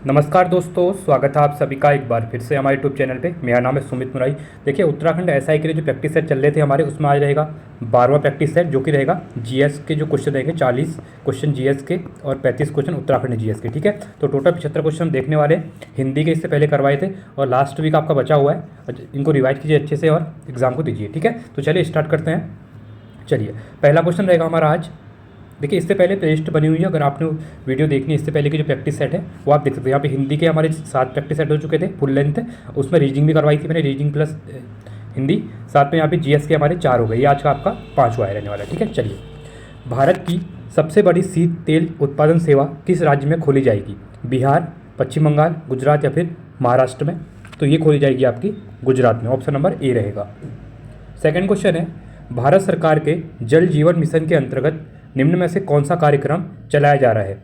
नमस्कार दोस्तों, स्वागत है आप सभी का एक बार फिर से हमारे यूट्यूब चैनल पे। मेरा नाम है सुमित मुराई। देखिए, उत्तराखंड एसआई के लिए जो प्रैक्टिस सेट चल रहे थे हमारे, उसमें आज रहेगा 12वां प्रैक्टिस सेट, जो कि रहेगा जीएस के जो क्वेश्चन रहेंगे 40 क्वेश्चन जीएस के और 35 क्वेश्चन उत्तराखंड जीएस के। ठीक है, तो टोटल 75 क्वेश्चन देखने वाले हैं। हिंदी के इससे पहले करवाए थे और लास्ट वीक आपका बचा हुआ है। इनको रिवाइज कीजिए अच्छे से और एग्जाम को दीजिए। ठीक है, तो चलिए स्टार्ट करते हैं। चलिए, पहला क्वेश्चन रहेगा हमारा आज। देखिए, इससे पहले प्लेलिस्ट बनी हुई है, अगर आपने वीडियो देखनी है इससे पहले की जो प्रैक्टिस सेट है वो आप देख सकते हैं। यहाँ पे हिंदी के हमारे 7 प्रैक्टिस सेट हो चुके थे फुल लेंथ, उसमें रीजनिंग भी करवाई थी मैंने, रीजनिंग प्लस हिंदी। साथ में यहाँ पे जीएस के हमारे 4 हो गए। ये आज का आपका 5वां रहने वाला है। ठीक है, चलिए। भारत की सबसे बड़ी शीत तेल उत्पादन सेवा किस राज्य में खोली जाएगी? बिहार, पश्चिम बंगाल, गुजरात या फिर महाराष्ट्र में? तो ये खोली जाएगी आपकी गुजरात में। ऑप्शन नंबर ए रहेगा। सेकेंड क्वेश्चन है, भारत सरकार के जल जीवन मिशन के अंतर्गत निम्न में से कौन सा कार्यक्रम चलाया जा रहा है?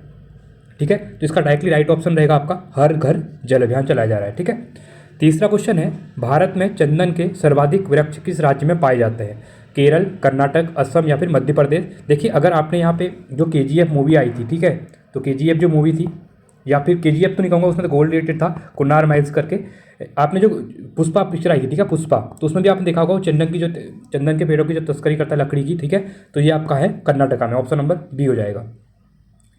ठीक है, तो इसका डायरेक्टली राइट ऑप्शन रहेगा आपका हर घर जल अभियान चलाया जा रहा है। ठीक है, तीसरा क्वेश्चन है, भारत में चंदन के सर्वाधिक वृक्ष किस राज्य में पाए जाते हैं? केरल, कर्नाटक, असम या फिर मध्य प्रदेश? देखिए, अगर आपने यहाँ पे जो केजीएफ मूवी आई थी, ठीक है, तो केजीएफ जो मूवी थी, या फिर केजीएफ तो नहीं कहूँगा, उसमें तो गोल्ड रिलेटेड था, कुन्नार माइल्स करके। आपने जो पुष्पा पिक्चर आई थी, ठीक है, पुष्पा, तो उसमें भी आपने देखा होगा चंदन के पेड़ों की जो तस्करी करता है लकड़ी की। ठीक है, तो ये आपका है कर्नाटका में। ऑप्शन नंबर बी हो जाएगा।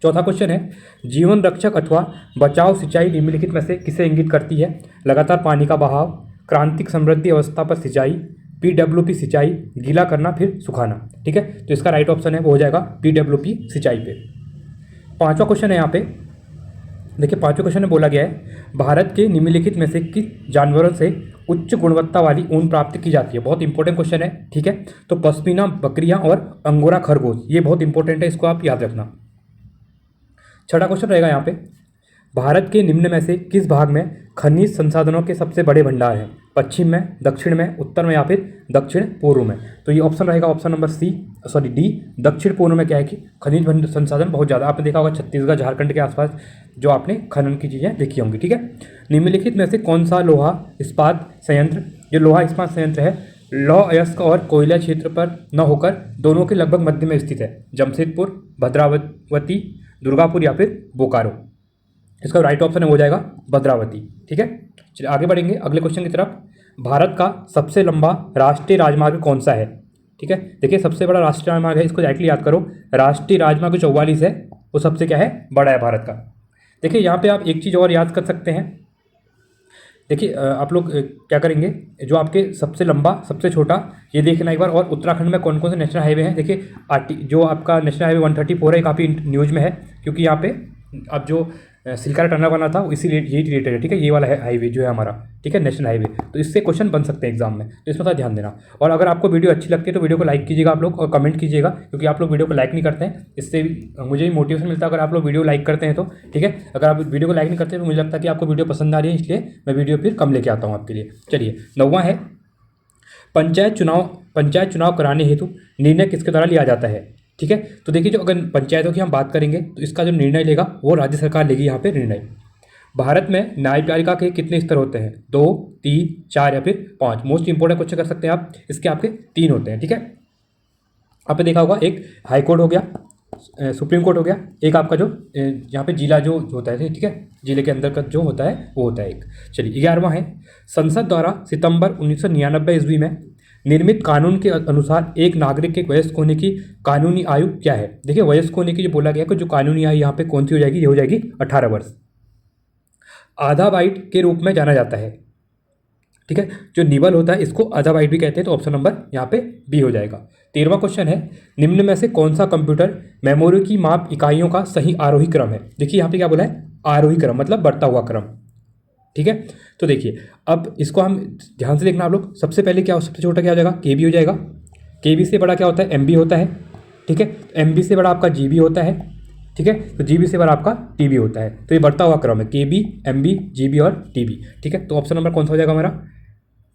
चौथा क्वेश्चन है, जीवन रक्षक अथवा बचाव सिंचाई निम्नलिखित में से किसे इंगित करती है? लगातार पानी का बहाव, क्रांतिक समृद्धि अवस्था पर सिंचाई, पीडब्ल्यूपी सिंचाई, गीला करना फिर सुखाना? ठीक है, तो इसका राइट ऑप्शन है वो हो जाएगा पीडब्ल्यूपी सिंचाई पे। पांचवा क्वेश्चन है यहाँ पे। देखिए, पांचवें क्वेश्चन में बोला गया है, भारत के निम्नलिखित में से किस जानवरों से उच्च गुणवत्ता वाली ऊन प्राप्त की जाती है? बहुत इंपॉर्टेंट क्वेश्चन है। ठीक है, तो पश्मीना बकरियां और अंगोरा खरगोश, ये बहुत इंपॉर्टेंट है, इसको आप याद रखना। छठा क्वेश्चन रहेगा यहाँ पे, भारत के निम्न में से किस भाग में खनिज संसाधनों के सबसे बड़े भंडार हैं? पश्चिम में, दक्षिण में, उत्तर में या फिर दक्षिण पूर्व में? तो ये ऑप्शन रहेगा ऑप्शन नंबर डी। दक्षिण पूर्व में क्या है कि खनिज संसाधन बहुत ज़्यादा, आपने देखा होगा छत्तीसगढ़ झारखंड के आसपास जो आपने खनन की चीज़ें देखी होंगी। ठीक है, निम्नलिखित में से कौन सा लोहा इस्पात संयंत्र, जो लोहा इस्पात संयंत्र है, लौह अयस्क और कोयला क्षेत्र पर न होकर दोनों के लगभग मध्य में स्थित है? जमशेदपुर, भद्रावती, दुर्गापुर या फिर बोकारो? इसका राइट ऑप्शन हो जाएगा भद्रावती। ठीक है, चलिए आगे बढ़ेंगे अगले क्वेश्चन की तरफ। भारत का सबसे लंबा राष्ट्रीय राजमार्ग कौन सा है? ठीक है, देखिए, सबसे बड़ा राष्ट्रीय राजमार्ग है, इसको डायरेक्टली याद करो। राष्ट्रीय राजमार्ग 44 है, वो सबसे क्या है, बड़ा है भारत का। देखिए, यहाँ पे आप एक चीज़ और याद कर सकते हैं। देखिए, आप लोग क्या करेंगे, जो आपके सबसे लंबा सबसे छोटा ये देखना एक बार। और उत्तराखंड में कौन कौन से नेशनल हाईवे हैं? देखिए, जो आपका नेशनल हाईवे 134 है, काफ़ी न्यूज़ में है, क्योंकि यहाँ पे अब जो सिलकारा टनल बना था इसी यही रिलेटेड है। ठीक है, ये वाला है हाईवे जो है हमारा, ठीक है, नेशनल हाईवे। तो इससे क्वेश्चन बन सकते हैं एग्जाम में, तो इसमें थोड़ा ध्यान देना। और अगर आपको वीडियो अच्छी लगती है तो वीडियो को लाइक कीजिएगा आप लोग, और कमेंट कीजिएगा, क्योंकि आप लोग वीडियो को लाइक नहीं करते हैं। इससे मुझे भी मोटिवेशन मिलता है अगर आप लोग वीडियो लाइक करते हैं तो। ठीक है, अगर आप वीडियो को लाइक नहीं करते तो मुझे लगता है कि आपको वीडियो पसंद आ रही है, इसलिए मैं वीडियो फिर कम लेके आता हूँ आपके लिए। चलिए, 9वां है, पंचायत चुनाव कराने हेतु निर्णय किसके द्वारा लिया जाता है? ठीक है, तो देखिए, जो अगर पंचायतों की हम बात करेंगे तो इसका जो निर्णय लेगा वो राज्य सरकार लेगी यहाँ पे निर्णय। भारत में न्यायपालिका के कितने स्तर होते हैं? 2, 3, 4 या फिर 5? मोस्ट इंपोर्टेंट क्वेश्चन कर सकते हैं आप, इसके आपके 3 होते हैं। ठीक है, आपने देखा होगा, एक हाई कोर्ट हो गया, सुप्रीम कोर्ट हो गया, एक आपका जो यहाँ पे जिला जो होता है, ठीक है, जिले के अंदर का जो होता है वो होता है एक। चलिए, 11वां है, संसद द्वारा सितंबर 1999 ईस्वी में निर्मित कानून के अनुसार एक नागरिक के वयस्क होने की कानूनी आयु क्या है? देखिए, वयस्क होने की जो बोला गया कि जो कानूनी आयु यहाँ पे कौन सी हो जाएगी, ये हो जाएगी 18 वर्ष। आधा बाइट के रूप में जाना जाता है। ठीक है, जो निबल होता है इसको आधा बाइट भी कहते हैं, तो ऑप्शन नंबर यहाँ पे बी हो जाएगा। 13वां क्वेश्चन है, निम्न में से कौन सा कंप्यूटर मेमोरी की माप इकाइयों का सही आरोही क्रम है? देखिए, यहाँ पे क्या बोला है, आरोही क्रम, मतलब बढ़ता हुआ क्रम। ठीक है, तो देखिए, अब इसको हम ध्यान से देखना आप लोग। सबसे पहले क्या, सबसे छोटा क्या हो जाएगा, केबी हो जाएगा। केबी से बड़ा क्या होता है, एमबी होता है। ठीक है, एमबी से बड़ा आपका जीबी होता है। ठीक है, तो जीबी से बड़ा आपका टीबी होता है। तो ये बढ़ता हुआ क्रम है, केबी, एमबी, जीबी और टीबी। ठीक है, तो ऑप्शन नंबर कौन सा हो जाएगा हमारा,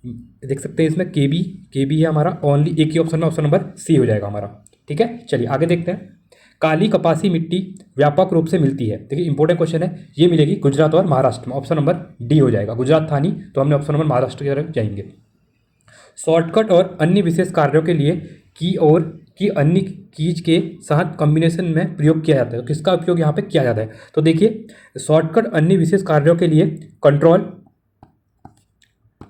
देख सकते हैं इसमें केबी है हमारा, ओनली एक ही ऑप्शन में, ऑप्शन नंबर सी हो जाएगा हमारा। ठीक है, चलिए आगे देखते हैं। काली कपासी मिट्टी व्यापक रूप से मिलती है? देखिए, इंपॉर्टेंट क्वेश्चन है, ये मिलेगी गुजरात और महाराष्ट्र में। ऑप्शन नंबर डी हो जाएगा, गुजरात था नहीं तो हमने ऑप्शन नंबर महाराष्ट्र की तरफ जाएंगे। शॉर्टकट और अन्य विशेष कार्यों के लिए की और कि अन्य कीज के साथ कॉम्बिनेशन में प्रयोग किया जाता है। तो किसका उपयोग यहाँ पे किया जाता है? तो देखिए, शॉर्टकट अन्य विशेष कार्यों के लिए कंट्रोल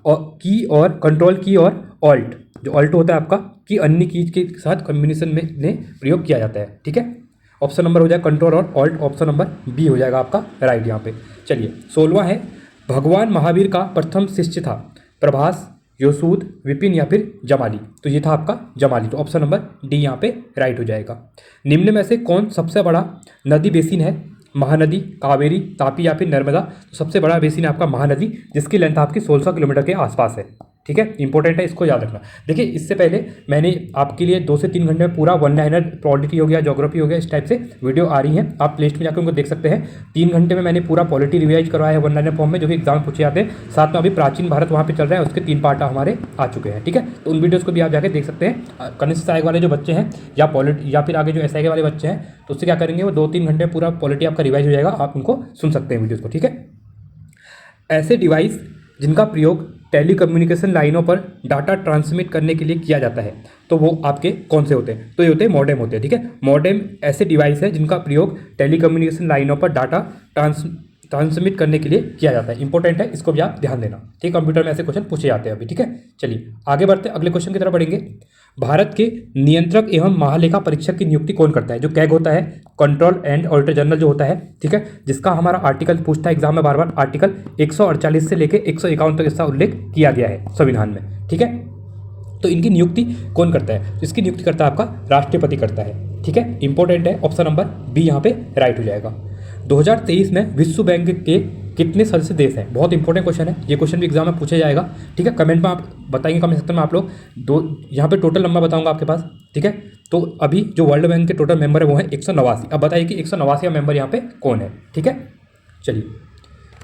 और कंट्रोल की और ऑल्ट, जो ऑल्ट होता है आपका, कि अन्य कीज के साथ कॉम्बिनेशन में प्रयोग किया जाता है। ठीक है, ऑप्शन नंबर हो जाएगा कंट्रोल और ऑल्ट, ऑप्शन नंबर बी हो जाएगा आपका राइट यहाँ पे। चलिए 16वां है, भगवान महावीर का प्रथम शिष्य था प्रभास, योसूद, विपिन या फिर जमाली। तो ये था आपका जमाली, तो ऑप्शन नंबर डी यहाँ पे राइट हो जाएगा। निम्न में से कौन सबसे बड़ा नदी बेसिन है? महानदी, कावेरी, तापी या फिर नर्मदा। तो सबसे बड़ा बेसिन है आपका महानदी, जिसकी लेंथ आपकी 1600 किलोमीटर के आसपास है। ठीक है, इंपॉर्टेंट है, इसको याद रखना। देखिए, इससे पहले मैंने आपके लिए 2 से 3 घंटे में पूरा वन लाइनर पॉलिटी हो गया, ज्योग्राफी हो गया, इस टाइप से वीडियो आ रही हैं, आप प्लेलिस्ट में जाकर उनको देख सकते हैं। 3 घंटे में मैंने पूरा पॉलिटी रिवाइज करवाया है वन लाइनर फॉर्म में, जो कि एग्जाम पूछे जाते हैं। साथ में अभी प्राचीन भारत वहाँ पे चल रहा है, उसके 3 पार्ट हमारे आ चुके हैं। ठीक है, तो उन वीडियोज़ को भी आप जाकर देख सकते हैं। कनिष्ठ सहायक वाले जो बच्चे हैं या फिर आगे जो एसआई के वाले बच्चे हैं, तो उससे क्या करेंगे, वो 2-3 घंटे में पूरा पॉलिटी आपका रिवाइज हो जाएगा, आप उनको सुन सकते हैं वीडियोज़ को। ठीक है, ऐसे डिवाइस जिनका प्रयोग टेलीकम्युनिकेशन लाइनों पर डाटा ट्रांसमिट करने के लिए किया जाता है, तो वो आपके कौन से होते हैं? तो ये होते हैं मॉडेम होते हैं। ठीक है, मॉडेम ऐसे डिवाइस है जिनका प्रयोग टेलीकम्युनिकेशन लाइनों पर डाटा ट्रांसमिट करने के लिए किया जाता है। इंपॉर्टेंट है, इसको भी आप ध्यान देना। ठीक, कंप्यूटर में ऐसे क्वेश्चन पूछे जाते हैं अभी। ठीक है, चलिए आगे बढ़ते हैं, अगले क्वेश्चन की तरफ बढ़ेंगे। भारत के नियंत्रक एवं महालेखा परीक्षक की नियुक्ति कौन करता है? जो कैग होता है, कंट्रोल एंड ऑडिटर जनरल जो होता है, ठीक है, जिसका हमारा आर्टिकल पूछता है एग्जाम में बार बार, आर्टिकल 148 से लेकर 151 तक इसका उल्लेख किया गया है संविधान में। ठीक है, तो इनकी नियुक्ति कौन करता है? इसकी नियुक्ति करता है आपका राष्ट्रपति करता है। ठीक है, इंपॉर्टेंट है, ऑप्शन नंबर बी यहाँ पे राइट हो जाएगा। 2023 में विश्व बैंक के कितने सदस्य देश हैं? बहुत इंपॉर्टेंट क्वेश्चन है, ये क्वेश्चन भी एग्जाम में पूछा जाएगा। ठीक है, कमेंट में आप बताएंगे, कमेंट सेक्शन में आप लोग दो, यहाँ पे टोटल नंबर बताऊंगा आपके पास। ठीक है, तो अभी जो वर्ल्ड बैंक के टोटल मेंबर है वो है 189। अब बताइए कि 189वां मेंबर यहाँ पे कौन है? ठीक है, चलिए,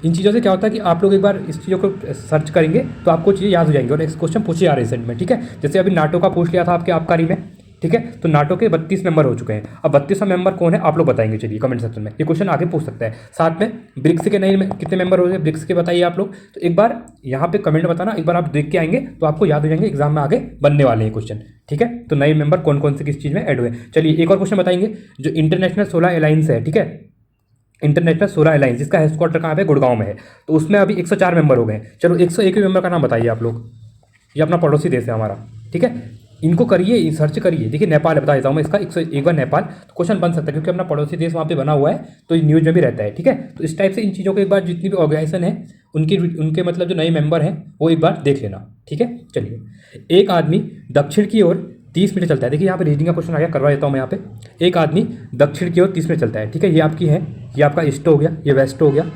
इन चीज़ों से क्या होता है कि आप लोग एक बार इस चीज़ों को सर्च करेंगे तो आपको चीज़ें याद हो जाएंगी, और एक क्वेश्चन पूछे जा रहे हैं रिसेंट में। ठीक है, जैसे अभी नाटो का पूछ लिया था आपके आबकारी में। ठीक है, तो नाटो के 32 मेंबर हो चुके हैं। अब 32वां मेंबर कौन है आप लोग बताएंगे, चलिए कमेंट सेक्शन में, ये क्वेश्चन आगे पूछ सकता है। साथ में ब्रिक्स के नए कितने मेंबर हो गए, ब्रिक्स के बताइए आप लोग। तो एक बार यहाँ पे कमेंट बताना, एक बार आप देख के आएंगे तो आपको याद हो जाएंगे, एग्जाम में आगे बनने वाले हैं क्वेश्चन। ठीक है, तो नए मेंबर कौन कौन से किस चीज़ में ऐड हुए। चलिए एक और क्वेश्चन बताएंगे, जो इंटरनेशनल सोलर अलायंस है, ठीक है, इंटरनेशनल सोलर अलायंस, जिसका हेडक्वार्टर कहाँ पे, गुड़गांव में है, तो उसमें अभी 104 मेंबर हो गए। चलो 101 मेंबर का नाम बताइए आप लोग। ये अपना पड़ोसी देश है हमारा। ठीक है, इनको करिए, सर्च करिए। देखिए नेपाल है, बता देता हूँ मैं इसका, 101 बार नेपाल। तो क्वेश्चन बन सकता है क्योंकि अपना पड़ोसी देश वहाँ पे बना हुआ है, तो न्यूज़ में भी रहता है। ठीक है, तो इस टाइप से इन चीज़ों को एक बार जितनी भी ऑर्गेनाइजेशन है उनके मतलब जो नए मेंबर हैं वो एक बार देख लेना। ठीक है, चलिए, एक आदमी दक्षिण की ओर 30 मिनट चलता है। देखिए यहाँ पे रीडिंग का क्वेश्चन आ गया, करवा देता हूँ मैं यहाँ पे। एक आदमी दक्षिण की ओर 30 मिनट चलता है। ठीक है, ये आपकी है, ये आपका ईस्ट हो गया, ये वेस्ट हो गया,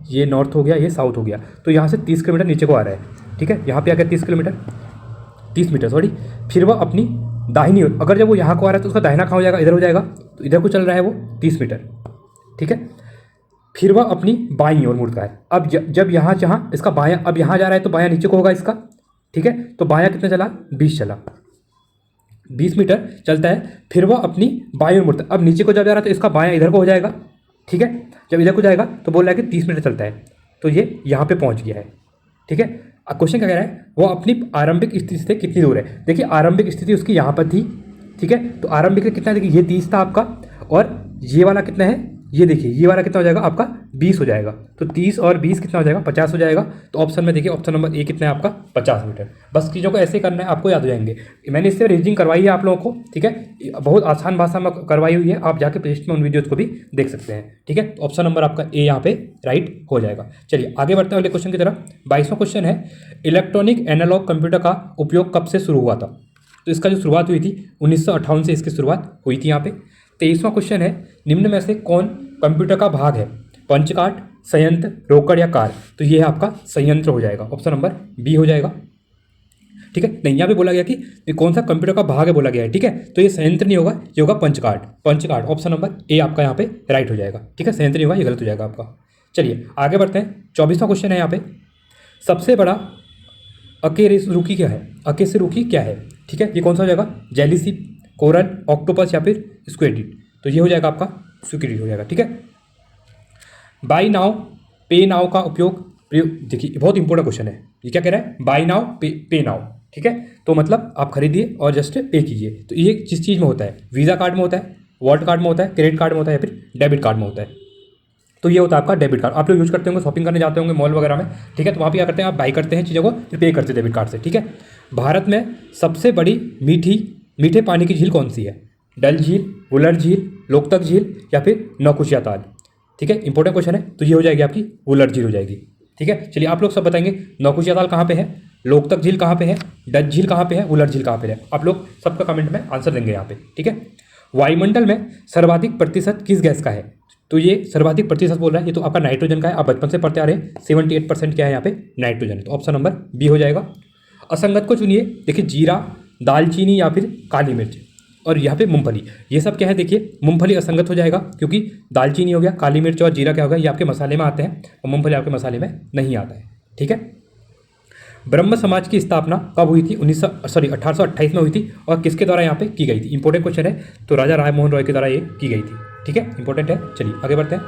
ये नॉर्थ हो गया, ये साउथ हो गया। तो यहाँ से 30 किलोमीटर नीचे को आ रहा है। ठीक है, यहाँ पे आ गया 30 मीटर सॉरी। फिर वह अपनी दाहिनी ओर, अगर जब वो यहाँ को आ रहा है तो उसका दाहिना कहाँ हो जाएगा, इधर हो जाएगा, तो इधर को चल रहा है वो 30 मीटर। ठीक है, फिर वह अपनी बाईं ओर मुड़ता है। अब जब यहाँ जहाँ इसका बायां, अब यहाँ जा रहा है तो बायां नीचे को होगा इसका। ठीक है, तो बायां कितना चला, 20 चला, 20 मीटर चलता है। फिर वह अपनी बाईं ओर मुड़ता है। अब नीचे को जब जा रहा है तो इसका बायां इधर को हो जाएगा। ठीक है, जब इधर को जाएगा तो बोल रहा है कि 30 मीटर चलता है, तो ये यहाँ पे पहुँच गया है। ठीक है, अब क्वेश्चन क्या कह रहा है, वो अपनी आरंभिक स्थिति से कितनी दूर है। देखिए आरंभिक स्थिति उसकी यहाँ पर थी। ठीक है, तो आरंभिक कितना है, देखिए ये 30 था आपका, और ये वाला कितना है, ये देखिए ये वाला कितना हो जाएगा आपका, 20 हो जाएगा। तो 30 और 20 कितना हो जाएगा, 50 हो जाएगा। तो ऑप्शन में देखिए, ऑप्शन नंबर ए कितना है आपका, 50 मीटर। बस चीज़ों को ऐसे करना है, आपको याद हो जाएंगे। मैंने इससे रीजनिंग करवाई है आप लोगों को। ठीक है, बहुत आसान भाषा में करवाई हुई है, आप जाके प्लेलिस्ट में उन वीडियोज़ को भी देख सकते हैं। ठीक है, तो ऑप्शन नंबर आपका ए यहाँ पे राइट हो जाएगा। चलिए आगे बढ़ते हैं अगले क्वेश्चन की तरफ। 22वां क्वेश्चन है, इलेक्ट्रॉनिक एनालॉग कंप्यूटर का उपयोग कब से शुरू हुआ था। तो इसका जो शुरुआत हुई थी 1958 से इसकी शुरुआत हुई थी यहाँ पे। 23वां क्वेश्चन है, निम्न में से कौन कंप्यूटर का भाग है, पंचकार्ड, संयंत्र, रोकड़ या कार। तो ये है आपका संयंत्र हो जाएगा, ऑप्शन नंबर बी हो जाएगा। ठीक है, नहीं यहाँ पे बोला गया कि कौन सा कंप्यूटर का भाग है बोला गया है। ठीक है, तो ये संयंत्र नहीं होगा, ये होगा punch card. Punch card option number A आपका यहाँ पे राइट हो जाएगा। ठीक है, संयंत्र नहीं होगा, ये गलत हो जाएगा आपका। चलिए आगे बढ़ते हैं। 24वां क्वेश्चन है यहाँ पे, सबसे बड़ा अकेशेरुकी क्या है, अकेशेरुकी क्या है। ठीक है, ये कौन सा हो जाएगा, जेलीसी, कोरल, ऑक्टोपस या फिर स्क्विड। तो ये हो जाएगा आपका स्क्विड हो जाएगा। ठीक है, बाई नाउ पे नाउ का उपयोग, देखिए बहुत इंपॉर्टेंट क्वेश्चन है, ये क्या कह रहा है, बाई नाउ पे नाउ। ठीक है। तो मतलब आप खरीदिए और जस्ट पे कीजिए। तो ये जिस चीज़ में होता है, वीज़ा कार्ड में होता है, वॉलेट कार्ड में होता है, क्रेडिट कार्ड में होता है या फिर डेबिट कार्ड में होता है। तो ये होता है आपका डेबिट कार्ड। आप लोग यूज़ करते होंगे, शॉपिंग करने जाते होंगे मॉल वगैरह में, ठीक है। तो वहाँ पे क्या करते हैं, आप बाई करते हैं चीज़ों को, फिर पे करते हैं डेबिट कार्ड से, ठीक है। भारत में सबसे बड़ी मीठे पानी की झील कौन सी है? डल झील, वुलर झील, लोकतक झील या फिर नौकुचिया ताल, ठीक है। इंपॉर्टेंट क्वेश्चन है। तो ये हो जाएगी आपकी वुलर झील हो जाएगी, ठीक है। चलिए आप लोग सब बताएंगे नौकुचिया ताल कहाँ पे है, लोकतक झील कहाँ पे है, डच झील कहाँ पे है, वुलर झील कहाँ पे है। आप लोग सबका कमेंट में आंसर देंगे यहाँ पे, ठीक है। वायुमंडल में सर्वाधिक प्रतिशत किस गैस का है? तो ये सर्वाधिक प्रतिशत बोल रहा है, ये तो आपका नाइट्रोजन का है। आप बचपन से पढ़ते आ रहे हैं, 78% क्या है यहाँ पे, नाइट्रोजन है। तो ऑप्शन नंबर बी हो जाएगा। असंगत को चुनिए। देखिए जीरा, दालचीनी या फिर काली मिर्च, और यहाँ पे मूंगफली। ये सब क्या है, देखिए मूंगफली असंगत हो जाएगा क्योंकि दालचीनी हो गया, काली मिर्च और जीरा क्या होगा, ये आपके मसाले में आते हैं और मूंगफली आपके मसाले में नहीं आता है, ठीक है। ब्रह्म समाज की स्थापना कब हुई थी? 1828 में हुई थी। और किसके द्वारा यहाँ पे की गई थी? इंपॉर्टेंट क्वेश्चन है। तो राजा राम मोहन रॉय के द्वारा ये की गई थी, ठीक है, इंपॉर्टेंट है। चलिए आगे बढ़ते हैं।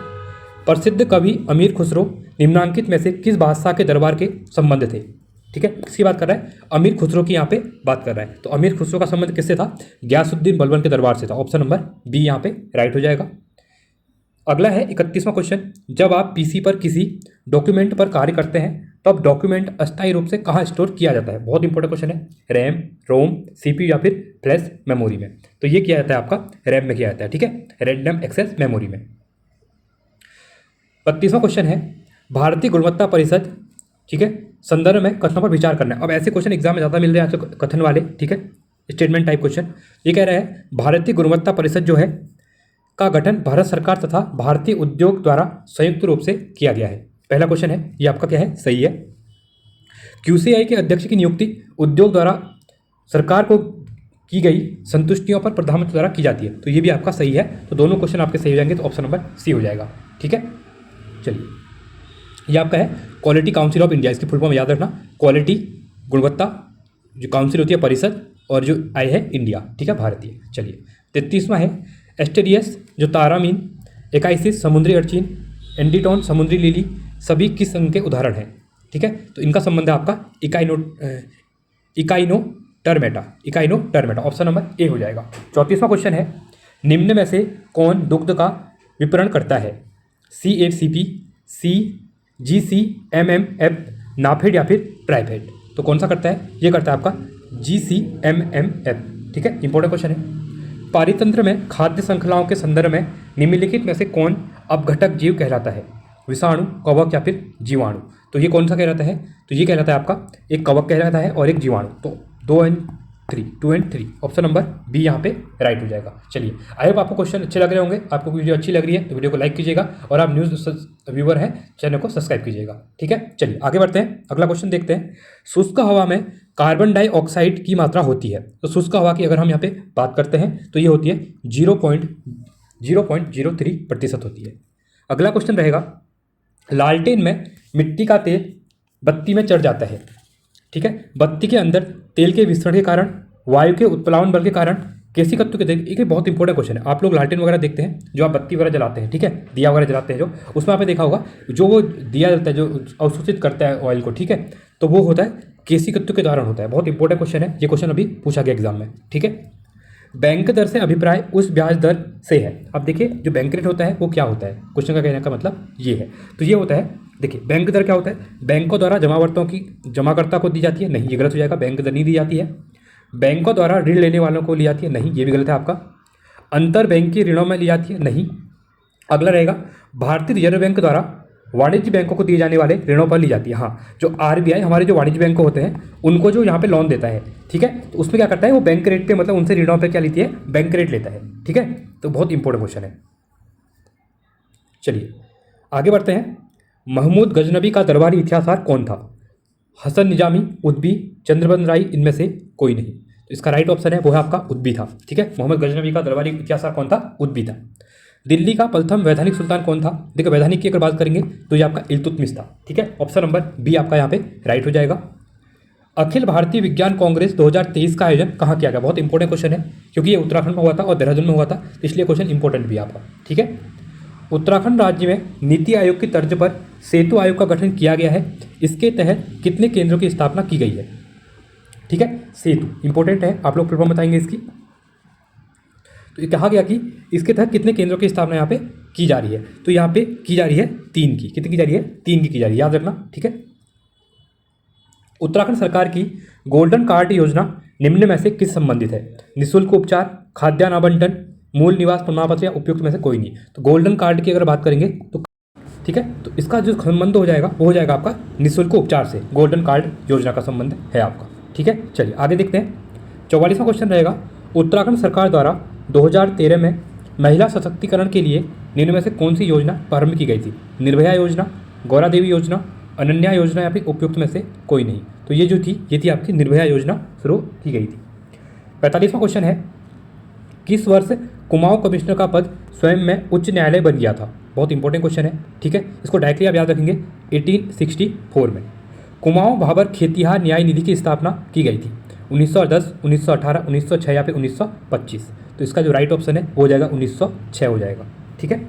प्रसिद्ध कवि अमीर खुसरो निम्नांकित में से किस बादशाह के दरबार के संबंध थे? ठीक है, किसकी बात कर रहा है? अमीर खुसरो की यहाँ पे बात कर रहा है। तो अमीर खुसरो का संबंध किससे था? गयासुद्दीन बलबन के दरबार से था। ऑप्शन नंबर बी यहाँ पे राइट हो जाएगा। अगला है 31वां क्वेश्चन। जब आप पीसी पर किसी डॉक्यूमेंट पर कार्य करते हैं तब डॉक्यूमेंट अस्थायी रूप से कहाँ स्टोर किया जाता है? बहुत इंपॉर्टेंट क्वेश्चन है। रैम, रोम, सीपीयू या फिर फ्लैश मेमोरी में? तो ये किया जाता है आपका रैम में किया जाता है, ठीक है, रैंडम एक्सेस मेमोरी में। 32वां क्वेश्चन है भारतीय गुणवत्ता परिषद, ठीक है, संदर्भ में कथनों पर विचार करना है। अब ऐसे क्वेश्चन एग्जाम में ज़्यादा मिल रहे हैं आपसे, कथन वाले, ठीक है, स्टेटमेंट टाइप क्वेश्चन। ये कह रहा है भारतीय गुणवत्ता परिषद जो है का गठन भारत सरकार तथा भारतीय उद्योग द्वारा संयुक्त रूप से किया गया है। पहला क्वेश्चन है, ये आपका क्या है, सही है। क्यूसीआई के अध्यक्ष की नियुक्ति उद्योग द्वारा सरकार को की गई संतुष्टियों पर प्रधानमंत्री द्वारा की जाती है। तो ये भी आपका सही है। तो दोनों क्वेश्चन आपके सही हो जाएंगे। तो ऑप्शन नंबर सी हो जाएगा, ठीक है। चलिए ये आपका है क्वालिटी काउंसिल ऑफ इंडिया। इसकी फुल फॉर्म याद रखना, क्वालिटी गुणवत्ता जो काउंसिल होती है परिषद, और जो आई है इंडिया, ठीक है, भारतीय। चलिए 33वां है एस्टेरियस जो तारामीन, एकाइसिस समुद्री अर्चिन, एंडीटोन समुद्री लिली, सभी किस संघ के उदाहरण हैं? ठीक है, तो इनका संबंध है आपका इकाइनोटर्मेटा। ऑप्शन नंबर ए हो जाएगा। 34वां क्वेश्चन है निम्न में से कौन दुग्ध का विपणन करता है? CFCP, GCMMF, नाफेड या फिर ट्राइफेड? तो कौन सा करता है? ये करता है आपका GCMMF, ठीक है, इंपॉर्टेंट क्वेश्चन है। पारितंत्र में खाद्य श्रृंखलाओं के संदर्भ में निम्नलिखित में से कौन अपघटक जीव कहलाता है? विषाणु, कवक या फिर जीवाणु? तो ये कौन सा कहलाता है? तो ये कहलाता है आपका एक कवक कहलाता है और एक जीवाणु। तो 2 एंड 3 ऑप्शन नंबर बी यहाँ पे राइट हो जाएगा। चलिए आई होप आपको क्वेश्चन अच्छे लग रहे होंगे। आपको वीडियो अच्छी लग रही है तो वीडियो को लाइक कीजिएगा, और आप न्यूज़ व्यूवर हैं चैनल को सब्सक्राइब कीजिएगा, ठीक है। चलिए आगे बढ़ते हैं, अगला क्वेश्चन देखते हैं। शुष्क हवा में कार्बन डाइऑक्साइड की मात्रा होती है। तो शुष्क हवा की अगर हम यहाँ पे बात करते हैं तो ये होती है 0.03% होती है। अगला क्वेश्चन रहेगा लालटेन में मिट्टी का तेल बत्ती में चढ़ जाता है, ठीक है, बत्ती के अंदर तेल के विस्तरण के कारण, वायु के उत्प्लावन बल के कारण, केशिकत्व के एक बहुत इंपॉर्टेंट क्वेश्चन है। आप लोग लालटेन वगैरह देखते हैं, जो आप बत्ती वगैरह जलाते हैं, ठीक है, दिया वगैरह जलाते हैं, जो उसमें आपने देखा होगा जो वो दिया जलता है जो अवशोषित करता है ऑयल को, ठीक है, तो वो होता है केशिकत्व के दौरान होता है। बहुत इंपॉर्टेंट क्वेश्चन है, ये क्वेश्चन अभी पूछा गया एग्जाम में, ठीक है। बैंक दर से अभिप्राय उस ब्याज दर से है। अब देखिए जो बैंक रेट होता है वो क्या होता है, क्वेश्चन का कहने का मतलब ये है। तो ये होता है, देखिए बैंक दर क्या होता है, बैंकों द्वारा जमाकर्ता को दी जाती है, नहीं ये गलत हो जाएगा, बैंक दर नहीं दी जाती है। बैंकों द्वारा ऋण लेने वालों को ली जाती है, नहीं ये भी गलत है आपका। अंतर बैंकिंग ऋणों में ली जाती है, नहीं। अगला रहेगा भारतीय रिजर्व बैंक द्वारा वाणिज्य बैंकों को दिए जाने वाले ऋणों पर ली जाती है। हाँ, जो RBI हमारे जो वाणिज्य बैंक होते हैं उनको जो यहाँ पे लोन देता है, ठीक है, तो उसमें क्या करता है वो बैंक रेट पे, मतलब उनसे ऋणों पे क्या लेती है, बैंक रेट लेता है, ठीक है। तो बहुत इंपॉर्टेंट क्वेश्चन है। चलिए आगे बढ़ते हैं। महमूद गजनबी का दरबारी इतिहासकार कौन था? हसन निजामी, उद्बी, चंद्रबंद राय, इनमें से कोई नहीं। तो इसका राइट ऑप्शन है वो है आपका उद्बी था, ठीक है। मोहम्मद गजनबी का दरबारी इतिहासकार कौन था? उद्बी था। दिल्ली का प्रथम वैधानिक सुल्तान कौन था? देखो वैधानिक की अगर बात करेंगे तो ये आपका इल्तुतमिश था, ठीक है। ऑप्शन नंबर बी आपका यहाँ पे राइट हो जाएगा। अखिल भारतीय विज्ञान कांग्रेस 2023 का आयोजन कहाँ किया गया? बहुत इंपॉर्टेंट क्वेश्चन है क्योंकि ये उत्तराखंड में हुआ था और देहरादून में हुआ था, इसलिए क्वेश्चन इंपॉर्टेंट भी आपका, ठीक है। उत्तराखंड राज्य में नीति आयोग की तर्ज पर सेतु आयोग का गठन किया गया है। इसके तहत कितने केंद्रों की स्थापना की गई है? ठीक है। सेतु इंपॉर्टेंट है, आप लोग फुल फॉर्म बताएंगे इसकी। तो ये कहा गया कि इसके तहत कितने केंद्रों की स्थापना यहाँ पे की जा रही है, तो यहाँ पे की जा रही है 3 की। कितनी की जा रही है? 3 की जा रही है, याद रखना, ठीक है। उत्तराखंड सरकार की गोल्डन कार्ड योजना निम्न में से किस संबंधित है? निःशुल्क उपचार, खाद्यान्न आवंटन, मूल निवास प्रमाण पत्र या उपयुक्त में से कोई नहीं। तो गोल्डन कार्ड की अगर बात करेंगे तो ठीक है, तो इसका जो संबंध हो जाएगा वो हो जाएगा आपका निःशुल्क उपचार से। गोल्डन कार्ड योजना का संबंध है आपका, ठीक है। चलिए आगे देखते हैं। 44वां क्वेश्चन रहेगा, उत्तराखंड सरकार द्वारा 2013 में महिला सशक्तिकरण के लिए निम्न में से कौन सी योजना प्रारंभ की गई थी? निर्भया योजना, गौरा देवी योजना, अनन्या योजना या फिर उपयुक्त में से कोई नहीं। तो ये जो थी ये थी आपकी निर्भया योजना शुरू की गई थी। 45वां क्वेश्चन है, किस वर्ष कुमाऊं कमिश्नर का पद स्वयं में उच्च न्यायालय बन गया था? बहुत इंपॉर्टेंट क्वेश्चन है, ठीक है। इसको डायरेक्टली आप याद रखेंगे। 1864 में कुमाऊं भाबर खेतिहार न्याय निधि की स्थापना की गई थी। 1910, 1918, 1906 या फिर 1925। तो इसका जो राइट ऑप्शन है वो हो जाएगा 1906 हो जाएगा, ठीक है।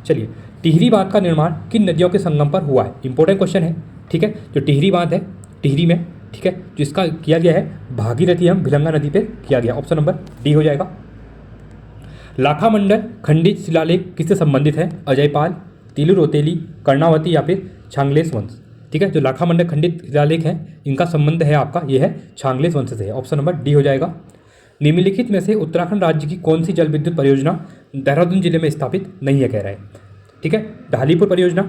चलिए, टिहरी बांध का निर्माण किन नदियों के संगम पर हुआ है? इंपॉर्टेंट क्वेश्चन है, ठीक है। जो टिहरी बांध है टिहरी में, ठीक है, जो इसका किया गया है भागीरथी एवं भिलंगा नदी पर किया गया। ऑप्शन नंबर डी हो जाएगा। लाखामंडल खंडित शिलालेख किससे संबंधित है? अजयपाल, तिलु रोतेली, कर्णावती या फिर छांगलेस वंश। ठीक है, जो लाखामंडल खंडित शिलालेख हैं इनका संबंध है आपका ये है छांगलेस वंश से है। ऑप्शन नंबर डी हो जाएगा। निम्नलिखित में से उत्तराखंड राज्य की कौन सी जल विद्युत परियोजना देहरादून जिले में स्थापित नहीं है, कह रहा है, ठीक है। ढालीपुर परियोजना,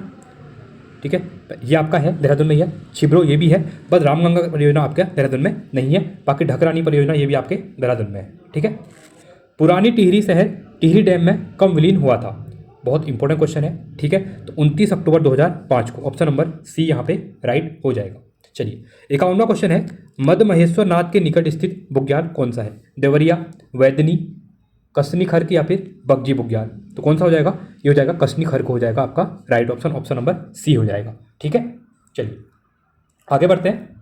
ठीक है, ये आपका है देहरादून में ही है। छिब्रो ये भी है, बस रामगंगा परियोजना आपके देहरादून में नहीं है। बाकी ढकरानी परियोजना ये भी आपके देहरादून में है, ठीक है। पुरानी टिहरी शहर टिहरी डैम में कब विलीन हुआ था? बहुत इंपॉर्टेंट क्वेश्चन है, ठीक है। तो 29 अक्टूबर 2005 को। ऑप्शन नंबर सी यहाँ पे राइट हो जाएगा। चलिए, 51वां क्वेश्चन है, मध्य महेश्वर नाथ के निकट स्थित बुग्याल कौन सा है? देवरिया, वैदनी, कसनी खर्क या फिर बगजी बुग्याल। तो कौन सा हो जाएगा? ये हो जाएगा कसनी खर्क हो जाएगा आपका right option. Option number C हो जाएगा, ठीक है। चलिए आगे बढ़ते हैं।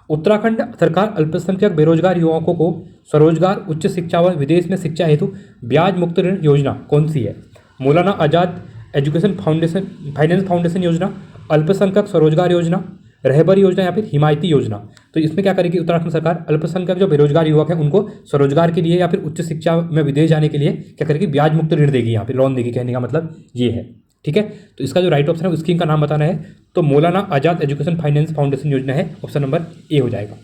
उत्तराखंड सरकार अल्पसंख्यक बेरोजगार युवकों को स्वरोजगार, उच्च शिक्षा व विदेश में शिक्षा हेतु ब्याज मुक्त ऋण योजना कौन सी है? मौलाना आज़ाद एजुकेशन फाइनेंस फाउंडेशन योजना, अल्पसंख्यक स्वरोजगार योजना, रहबर योजना या फिर हिमायती योजना। तो इसमें क्या करेगी उत्तराखंड सरकार? अल्पसंख्यक जो बेरोजगार युवक हैं उनको स्वरोजगार के लिए या फिर उच्च शिक्षा में विदेश जाने के लिए क्या करेगी? ब्याज मुक्त ऋण देगी, यहाँ पे लोन देगी, कहने का मतलब ये है, ठीक है। तो इसका जो राइट ऑप्शन है स्कीम का नाम बताना है, तो मौलाना आज़ाद एजुकेशन फाइनेंस फाउंडेशन योजना है। ऑप्शन नंबर ए हो जाएगा।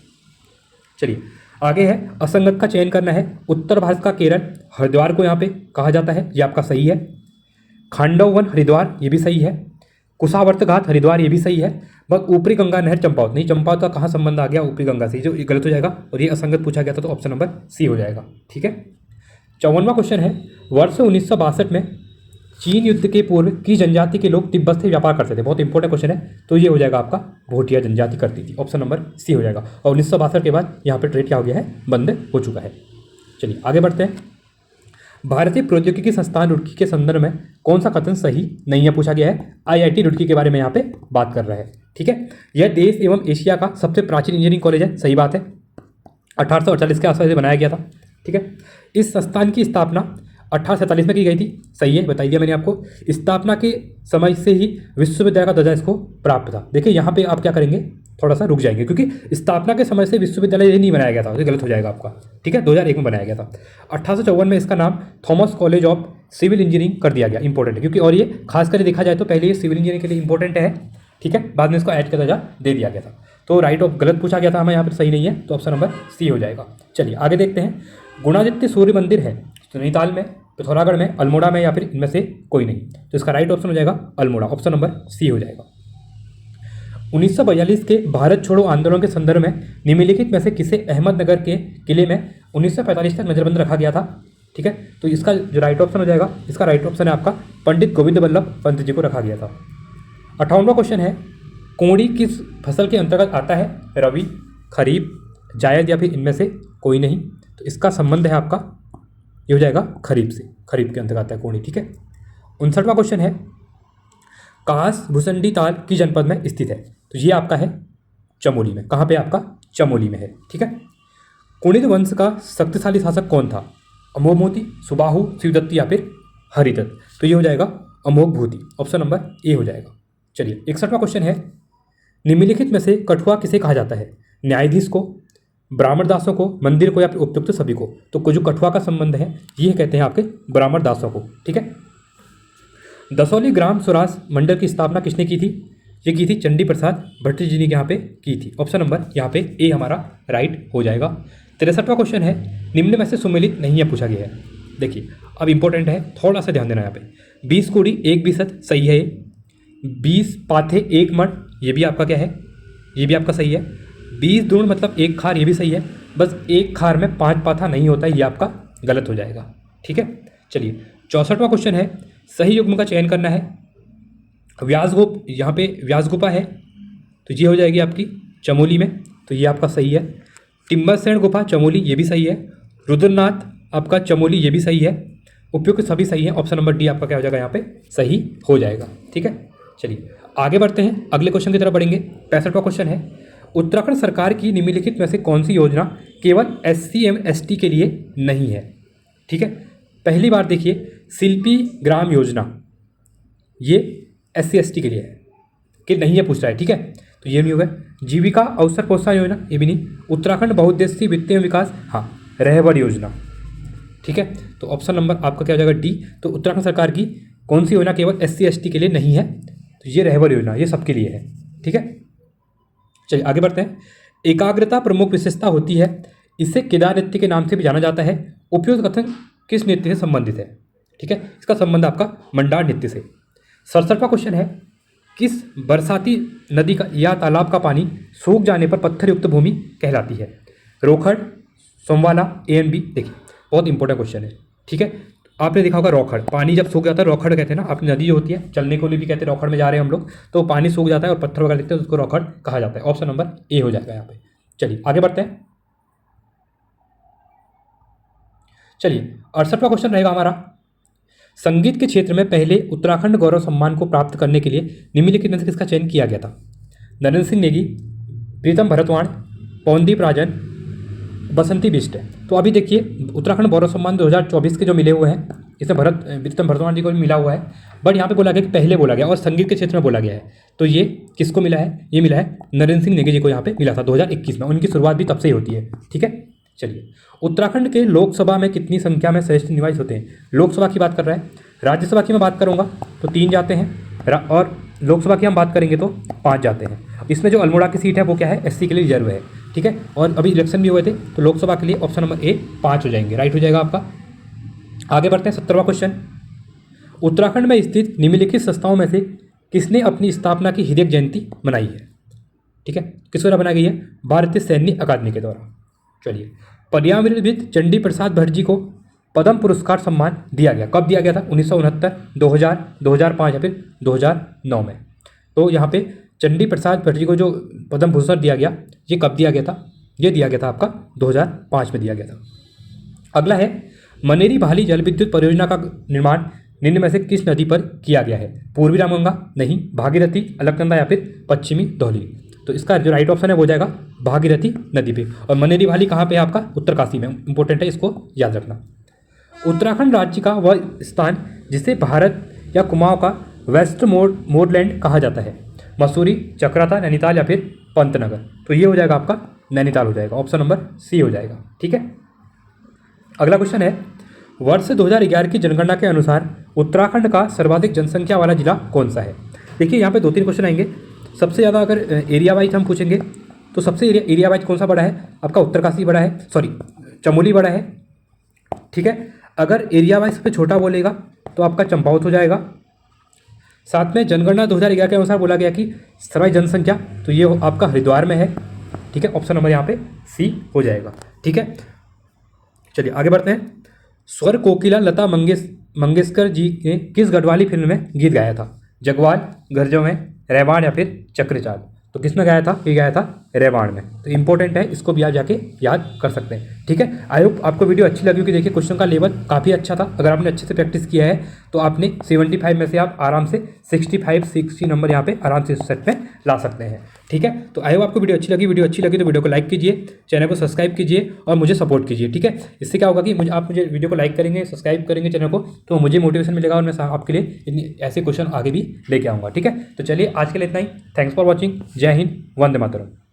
चलिए आगे है, असंगत का चयन करना है। उत्तर भारत का केरल, हरिद्वार को यहाँ पे कहा जाता है, ये आपका सही है। खांडव वन हरिद्वार ये भी सही है। कुशावर्त घाट हरिद्वार ये भी सही है। बस ऊपरी गंगा नहर चंपावत नहीं, चंपावत का कहाँ संबंध आ गया? ऊपरी गंगा से, जो गलत हो जाएगा। और ये असंगत पूछा गया था तो ऑप्शन नंबर सी हो जाएगा, ठीक है। 54वां क्वेश्चन है, वर्ष 1962 में चीन युद्ध के पूर्व की जनजाति के लोग तिब्बत से व्यापार करते थे। बहुत इंपॉर्टेंट क्वेश्चन है, तो ये हो जाएगा आपका भोटिया जनजाति करती थी। ऑप्शन नंबर सी हो जाएगा। और 1962 के बाद यहाँ पर ट्रेड क्या हो गया है? बंद हो चुका है। चलिए आगे बढ़ते हैं। भारतीय प्रौद्योगिकी संस्थान रुड़की के संदर्भ में कौन सा कथन सही नहीं है पूछा गया है? आईआईटी रुड़की के बारे में यहाँ पे बात कर रहा है, ठीक है। यह देश एवं एशिया का सबसे प्राचीन इंजीनियरिंग कॉलेज है, सही बात है। 1848 के आसपास बनाया गया था, ठीक है। इस संस्थान की स्थापना 1847 में की गई थी, सही है, बता दिया मैंने आपको। स्थापना के समय से ही विश्वविद्यालय का दर्जा इसको प्राप्त था। देखिए यहाँ पे आप क्या करेंगे, थोड़ा सा रुक जाएंगे, क्योंकि स्थापना के समय से विश्वविद्यालय ये नहीं बनाया गया था, तो गलत हो जाएगा आपका, ठीक है। 2001 में बनाया गया था। 1854 में इसका नाम Thomas college of civil engineering कर दिया गया। इंपॉर्टेंट है क्योंकि, और ये खासकर देखा जाए तो पहले ये सिविल इंजीनियरिंग के लिए इंपॉर्टेंट है, ठीक है। बाद में इसको ऐड का दर्जा दे दिया गया था। तो राइट ऑफ गलत पूछा गया था हमें यहाँ पर, सही नहीं है, तो ऑप्शन नंबर सी हो जाएगा। चलिए आगे देखते हैं। गुणादित्य सूर्य मंदिर है नैनीताल में, पिथौरागढ़ में, अल्मोड़ा में या फिर इनमें से कोई नहीं। तो इसका राइट ऑप्शन हो जाएगा अल्मोड़ा। ऑप्शन नंबर सी हो जाएगा। 1942 के भारत छोड़ो आंदोलन के संदर्भ में निम्नलिखित में से किसे अहमदनगर के किले में 1945 तक नजरबंद रखा गया था, ठीक है। तो इसका जो राइट ऑप्शन हो जाएगा, इसका राइट ऑप्शन है आपका पंडित गोविंद बल्लभ पंत जी को रखा गया था। 58वां क्वेश्चन है, कोड़ी किस फसल के अंतर्गत आता है? रबी, खरीफ, जायद या फिर इनमें से कोई नहीं। तो इसका संबंध है आपका, ये हो जाएगा खरीफ से, खरीफ के अंतर्गत आता है कोड़ी, ठीक है। 59वां क्वेश्चन है, कास भुसंडी ताल की जनपद में स्थित है। तो ये आपका है चमोली में। कहाँ पे? आपका चमोली में है, ठीक है। कुणिद वंश का शक्तिशाली शासक कौन था? अमोघ मोती, सुबाहु, शिवदत्त या फिर हरिदत्त। तो ये हो जाएगा अमोघ भूति। ऑप्शन नंबर ए हो जाएगा। चलिए 61वां क्वेश्चन है, निम्नलिखित में से कठुआ किसे कहा जाता है? न्यायाधीश को, ब्राह्मण दासों को, मंदिर को, या फिर उपयुक्त सभी को? तो जो कठुआ का संबंध है ये कहते हैं आपके ब्राह्मण दासों को। ठीक है। दसौली ग्राम स्वराज मंडल की स्थापना किसने की थी? ये की थी चंडी प्रसाद भट्टी जी ने यहाँ पे की थी। ऑप्शन नंबर यहाँ पे ए हमारा राइट हो जाएगा। 63वां क्वेश्चन है, निम्न में से सुमेलित नहीं है पूछा गया है। देखिए अब इंपॉर्टेंट है, थोड़ा सा ध्यान देना यहाँ पे। 20 कूड़ी 1 बीसत सही है। 20 पाथे 1 मण, ये भी आपका क्या है? ये भी आपका सही है। 20 दूण मतलब 1 खार, ये भी सही है। बस 1 खार में 5 पाथा नहीं होता, ये आपका गलत हो जाएगा। ठीक है। चलिए 64वां क्वेश्चन है, सही युग्म का चयन करना है। व्यासगोप, यहाँ पे व्यासगुफा है तो ये हो जाएगी आपकी चमोली में, तो ये आपका सही है। टिम्बरसैंड गुफा चमोली, ये भी सही है। रुद्रनाथ आपका चमोली, ये भी सही है। उपयुक्त सभी सही है। ऑप्शन नंबर डी आपका क्या हो जाएगा यहाँ पे सही हो जाएगा। ठीक है। चलिए आगे बढ़ते हैं, अगले क्वेश्चन की तरफ बढ़ेंगे। 65वां क्वेश्चन है, उत्तराखंड सरकार की निम्नलिखित में से कौन सी योजना केवल SC एवं ST के लिए नहीं है? ठीक है। पहली बार देखिए, शिल्पी ग्राम योजना ये SC ST के लिए है कि नहीं, ये पूछ रहा है। ठीक है, तो ये नहीं होगा। जीविका अवसर प्रोत्साहन योजना, ये भी नहीं। उत्तराखंड बहुउद्देशीय वित्तीय विकास, हाँ रहबर योजना। ठीक है, तो ऑप्शन नंबर आपका क्या हो जाएगा डी। तो उत्तराखंड सरकार की कौन सी योजना केवल SC ST के लिए नहीं है? तो ये रहबर योजना, ये सबके लिए है। ठीक है। चलिए आगे बढ़ते हैं। एकाग्रता प्रमुख विशेषता होती है, इसे केदार नृत्य के नाम से भी जाना जाता है। उपयुक्त कथन किस नृत्य से संबंधित है? ठीक है, इसका संबंध आपका मंडार नृत्य से। 67वां क्वेश्चन है, किस बरसाती नदी का या तालाब का पानी सूख जाने पर पत्थर युक्त भूमि कहलाती है? रोखड़, सोमवाला, A एंड B। देखिए बहुत इंपॉर्टेंट क्वेश्चन है। ठीक है, आपने देखा होगा रोखड़, पानी जब सूख जाता है, रोखड़ कहते हैं ना। आपकी नदी जो होती है, चलने को भी कहते हैं रोखड़ में जा रहे हैं हम लोग, तो पानी सूख जाता है और पत्थर वगैरह दिखते हैं, उसको रोखड़ कहा जाता है। ऑप्शन नंबर ए हो जाएगा यहाँ पे। चलिए आगे बढ़ते हैं। चलिए 68वां क्वेश्चन रहेगा हमारा, संगीत के क्षेत्र में पहले उत्तराखंड गौरव सम्मान को प्राप्त करने के लिए निम्नलिखित में से किसका चयन किया गया था? नरेंद्र सिंह नेगी, प्रीतम भरतवाण, पवनदीप राजन, बसंती बिष्ट। तो अभी देखिए उत्तराखंड गौरव सम्मान 2024 के जो मिले हुए हैं, इसमें प्रीतम भरतवाण जी को भी मिला हुआ है, बट यहाँ पे बोला गया कि पहले बोला गया और संगीत के क्षेत्र में बोला गया है। तो ये किसको मिला है? ये मिला है नरेंद्र सिंह नेगी जी को, यहाँ पे मिला था 2021 में। उनकी शुरुआत भी तब से ही होती है। ठीक है। चलिए, उत्तराखंड के लोकसभा में कितनी संख्या में सदस्य निर्वाचित होते हैं? लोकसभा की बात कर रहा है। राज्यसभा की मैं बात करूंगा तो 3 जाते हैं, और लोकसभा की हम बात करेंगे तो 5 जाते हैं। इसमें जो अल्मोड़ा की सीट है वो क्या है? SC के लिए रिजर्व है। ठीक है, और अभी इलेक्शन भी हुए थे, तो लोकसभा के लिए ऑप्शन नंबर ए 5 हो जाएंगे, राइट हो जाएगा आपका। आगे बढ़ते हैं। 70वां क्वेश्चन, उत्तराखंड में स्थित निम्नलिखित संस्थाओं में से किसने अपनी स्थापना की 100वीं जयंती मनाई है? ठीक है, किस द्वारा बनाई गई है? भारतीय सैन्य अकादमी के द्वारा। चलिए, पर्यावरणविद चंडी प्रसाद भट्ट जी को पद्म पुरस्कार सम्मान दिया गया। कब दिया गया था? 1969, 2000, 2005 या फिर 2009 में। तो यहाँ पे चंडी प्रसाद भट्ट जी को जो पद्म भूषण दिया गया, ये कब दिया गया था? ये दिया गया था आपका 2005 में दिया गया था। अगला है, मनेरी भाली जल विद्युत परियोजना का निर्माण निम्न में से किस नदी पर किया गया है? पूर्वी रामगंगा नहीं, भागीरथी, अलकनंदा या फिर पश्चिमी धौली। तो इसका जो राइट ऑप्शन है वो हो जाएगा भागीरथी नदी पे। और मनेरी भाली कहाँ पे है आपका? उत्तरकाशी में। इंपॉर्टेंट है, इसको याद रखना। उत्तराखंड राज्य का वह स्थान जिसे भारत या कुमाऊं का वेस्ट मोडलैंड कहा जाता है? मसूरी, चक्राता, नैनीताल या फिर पंतनगर। तो ये हो जाएगा आपका नैनीताल हो जाएगा। ऑप्शन नंबर सी हो जाएगा। ठीक है। अगला क्वेश्चन है, वर्ष 2011 की जनगणना के अनुसार उत्तराखंड का सर्वाधिक जनसंख्या वाला जिला कौन सा है? देखिए यहाँ पे 2-3 क्वेश्चन आएंगे। सबसे ज़्यादा अगर एरिया वाइज हम पूछेंगे तो सबसे एरिया वाइज कौन सा बड़ा है? आपका उत्तरकाशी बड़ा है, सॉरी चमोली बड़ा है। ठीक है, अगर एरिया वाइज सबसे छोटा बोलेगा तो आपका चंपावत हो जाएगा। साथ में जनगणना 2011 के अनुसार बोला गया कि सर्वाधिक जनसंख्या, तो ये आपका हरिद्वार में है। ठीक है, ऑप्शन नंबर यहाँ पे सी हो जाएगा। ठीक है, चलिए आगे बढ़ते हैं। स्वर कोकिला लता मंगेशकर जी ने किस गढ़वाली फिल्म में गीत गाया था? जगवाल, घर जौं, रहवान या फिर चक्रचाल। तो किसने गाया था? ये गाया था रेवाड़ में। तो इंपॉर्टेंट है, इसको भी आप जाके याद कर सकते हैं। ठीक है, आई होप आपको वीडियो अच्छी लगी, कि देखिए क्वेश्चन का लेवल काफ़ी अच्छा था। अगर आपने अच्छे से प्रैक्टिस किया है तो आपने 75 में से आप आराम से 60 नंबर यहाँ पे आराम से इस सेट में ला सकते हैं। ठीक है, तो आई होप आपको वीडियो अच्छी लगी तो वीडियो को लाइक कीजिए, चैनल को सब्सक्राइब कीजिए और मुझे सपोर्ट कीजिए। ठीक है, इससे क्या होगा कि आप मुझे वीडियो को लाइक करेंगे, सब्सक्राइब करेंगे चैनल को, तो मुझे मोटिवेशन मिलेगा और मैं आपके लिए ऐसे क्वेश्चन आगे भी लेके आऊँगा। ठीक है, तो चलिए आज के लिए इतना ही। Thanks for watching. जय हिंद, वंदे मातरम।